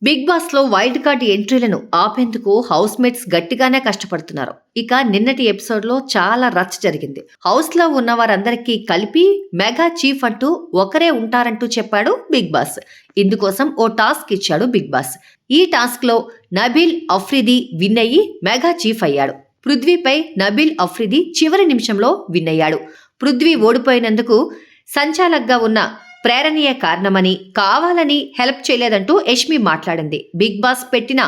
Big boss లో wild card ఎంట్రీలను ఆపేందుకు house mates గట్టిగానే కష్టపడుతున్నారు. ఇక నిన్నటి ఎపిసోడ్ లో చాలా రచ్చ జరిగింది. హౌస్ లో ఉన్న వారందరికీ కలిపి మెగా చీఫ్ అంటూ ఒకరే ఉంటారంటూ చెప్పాడు బిగ్ బాస్. ఇందుకోసం ఓ టాస్క్ ఇచ్చాడు బిగ్ బాస్. ఈ టాస్క్ లో నబీల్ అఫ్రిది విన్ అయ్యి మెగా చీఫ్ అయ్యాడు. పృథ్వీపై నబీల్ అఫ్రిది చివరి నిమిషంలో విన్ అయ్యాడు. పృథ్వీ ఓడిపోయినందుకు సంచాలక్గా ఉన్న ప్రేరణీయ కారణమని, కావాలని హెల్ప్ చేయలేదంటూ యష్మి మాట్లాడింది. బిగ్ బాస్ పెట్టిన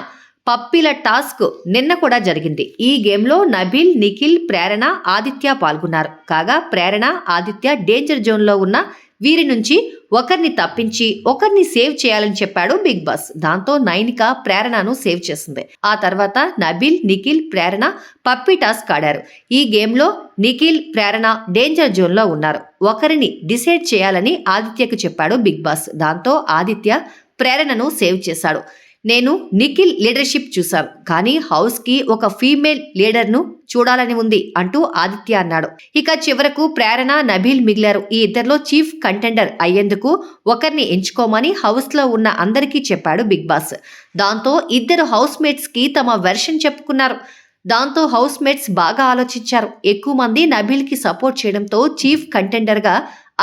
పప్పిల టాస్క్ నిన్న కూడా జరిగింది. ఈ గేమ్లో నబీల్, నిఖిల్, ప్రేరణ, ఆదిత్య పాల్గొన్నారు. కాగా ప్రేరణ, ఆదిత్య డేంజర్ జోన్లో ఉన్న వీరి నుంచి ఒకరిని తప్పించి ఒకరిని సేవ్ చేయాలని చెప్పాడు బిగ్ బాస్. దాంతో నైనిక ప్రేరణను సేవ్ చేసింది. ఆ తర్వాత నబీల్, నిఖిల్, ప్రేరణ పప్పి టాస్క్ ఆడారు. ఈ గేమ్లో నిఖిల్, ప్రేరణ డేంజర్ జోన్లో ఉన్నారు. ఒకరిని డిసైడ్ చేయాలని ఆదిత్యకు చెప్పాడు బిగ్ బాస్. దాంతో ఆదిత్య ప్రేరణను సేవ్ చేశాడు. నేను నిఖిల్ లీడర్షిప్ చూశాను, కానీ హౌస్ కి ఒక ఫీమేల్ లీడర్ను చూడాలని ఉంది అంటూ ఆదిత్య అన్నాడు. ఇక చివరకు ప్రేరణ, నబీల్ మిగిలారు. ఈ ఇద్దరిలో చీఫ్ కంటెండర్ అయ్యేందుకు ఒకరిని ఎంచుకోమని హౌస్ లో ఉన్న అందరికీ చెప్పాడు బిగ్ బాస్. దాంతో ఇద్దరు హౌస్ మేట్స్ కి తమ వెర్షన్ చెప్పుకున్నారు. దాంతో హౌస్ మేట్స్ బాగా ఆలోచించారు. ఎక్కువ మంది నబీల్ కి సపోర్ట్ చేయడంతో చీఫ్ కంటెండర్ గా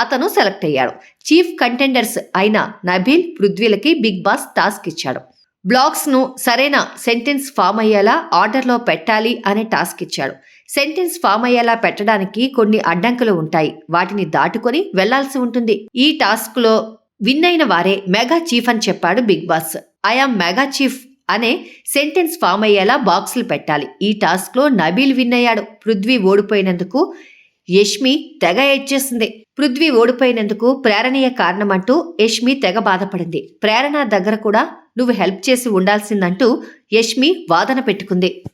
అతను సెలెక్ట్ అయ్యాడు. చీఫ్ కంటెండర్స్ అయిన నబీల్, పృథ్వీలకి బిగ్ బాస్ టాస్క్ ఇచ్చాడు. బ్లాగ్స్ ను సరైన సెంటెన్స్ ఫామ్ అయ్యేలా ఆర్డర్లో పెట్టాలి అనే టాస్క్ ఇచ్చాడు. సెంటెన్స్ ఫామ్ అయ్యేలా పెట్టడానికి కొన్ని అడ్డంకులు ఉంటాయి. వాటిని దాటుకొని వెళ్లాల్సి ఉంటుంది. ఈ టాస్క్ లో విన్ అయిన వారే మెగా చీఫ్ అని చెప్పాడు big boss. I am mega chief అనే సెంటెన్స్ ఫామ్ అయ్యేలా బాక్సులు పెట్టాలి. ఈ టాస్క్ లో నబీల్ విన్ అయ్యాడు. పృథ్వీ ఓడిపోయినందుకు యష్మి తెగ ఏడ్చేసింది. పృథ్వీ ఓడిపోయినందుకు ప్రేరణీయ కారణమంటూ యష్మి తెగ బాధపడింది. ప్రేరణ దగ్గర కూడా నువ్వు హెల్ప్ చేసి ఉండాల్సిందంటూ యష్మి వాదన పెట్టుకుంది.